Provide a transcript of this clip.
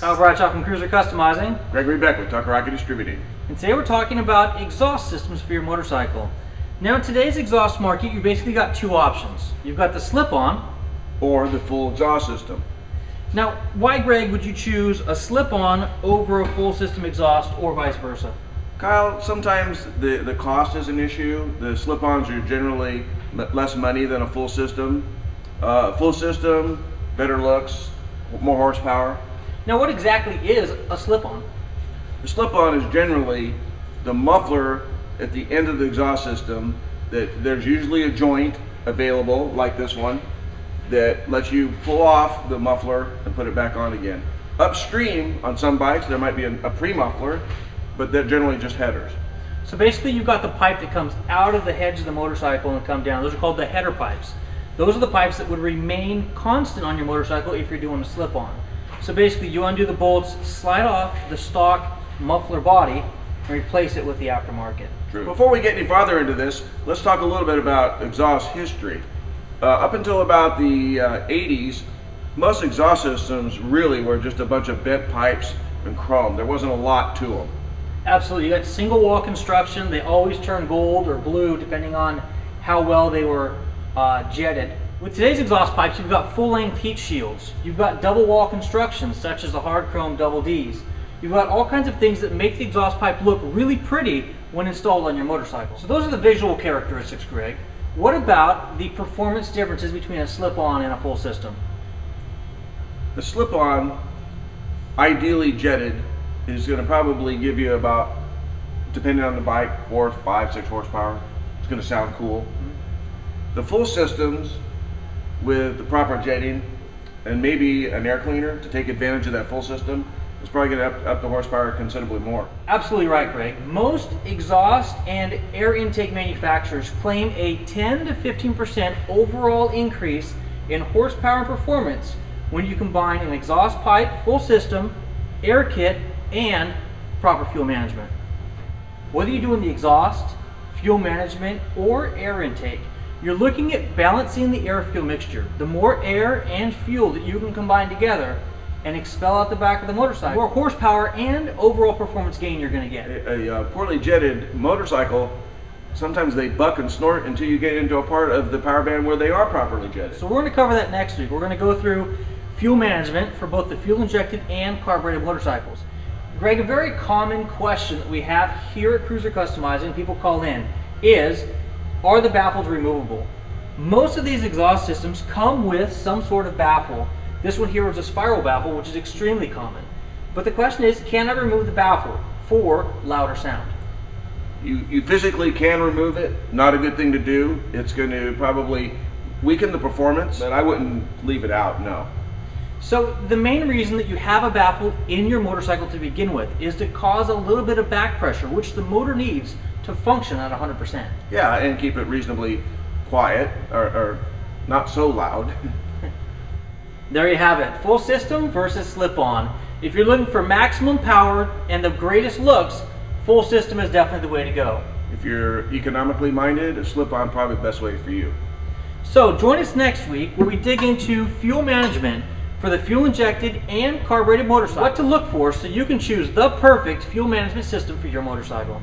Kyle Bradshaw from Cruiser Customizing. Beck with WWGe Distributing. And today we're talking about exhaust systems for your motorcycle. Now in today's exhaust market, you basically got two options. You've got the slip-on or the full exhaust system. Now, why, Greg, would you choose a slip-on over a full system exhaust or vice versa? Kyle, sometimes the cost is an issue. The slip-ons are generally less money than a full system. Full system, better looks, more horsepower. Now, what exactly is a slip-on? The slip-on is generally the muffler at the end of the exhaust system. That there's usually a joint available, like this one, that lets you pull off the muffler and put it back on again. Upstream, on some bikes, there might be a pre-muffler, but they're generally just headers. So basically you've got the pipe that comes out of the heads of the motorcycle and come down. Those are called the header pipes. Those are the pipes that would remain constant on your motorcycle if you're doing a slip-on. So basically you undo the bolts, slide off the stock muffler body, and replace it with the aftermarket. True. Before we get any farther into this, let's talk a little bit about exhaust history. Up until about the 80s, most exhaust systems really were just a bunch of bent pipes and chrome. There wasn't a lot to them. Absolutely. You got single wall construction. They always turn gold or blue depending on how well they were jetted. With today's exhaust pipes, you've got full-length heat shields. You've got double wall construction, such as the hard chrome double Ds. You've got all kinds of things that make the exhaust pipe look really pretty when installed on your motorcycle. So those are the visual characteristics, Greg. What about the performance differences between a slip-on and a full system? The slip-on, ideally jetted, is going to probably give you about, depending on the bike, 4, 5, 6 horsepower. It's going to sound cool. The full systems, with the proper jetting and maybe an air cleaner to take advantage of that full system, is probably going to up the horsepower considerably more. Absolutely right, Greg. Most exhaust and air intake manufacturers claim a 10 to 15% overall increase in horsepower and performance when you combine an exhaust pipe, full system, air kit, and proper fuel management. Whether you're doing the exhaust, fuel management, or air intake, you're looking at balancing the air-fuel mixture. The more air and fuel that you can combine together and expel out the back of the motorcycle, the more horsepower and overall performance gain you're going to get. A poorly jetted motorcycle, sometimes they buck and snort until you get into a part of the power band where they are properly jetted. So we're going to cover that next week. We're going to go through fuel management for both the fuel-injected and carbureted motorcycles. Greg, a very common question that we have here at Cruiser Customizing, people call in, is, are the baffles removable? Most of these exhaust systems come with some sort of baffle. This one here is a spiral baffle, which is extremely common. But the question is, can I remove the baffle for louder sound? You physically can remove it. Not a good thing to do. It's going to probably weaken the performance, but I wouldn't leave it out, no. So the main reason that you have a baffle in your motorcycle to begin with is to cause a little bit of back pressure, which the motor needs to function at 100%. Yeah, and keep it reasonably quiet, or not so loud. There you have it, full system versus slip-on. If you're looking for maximum power and the greatest looks, full system is definitely the way to go. If you're economically minded, a slip-on probably the best way for you. So join us next week where we dig into fuel management for the fuel-injected and carbureted motorcycle. What to look for so you can choose the perfect fuel management system for your motorcycle.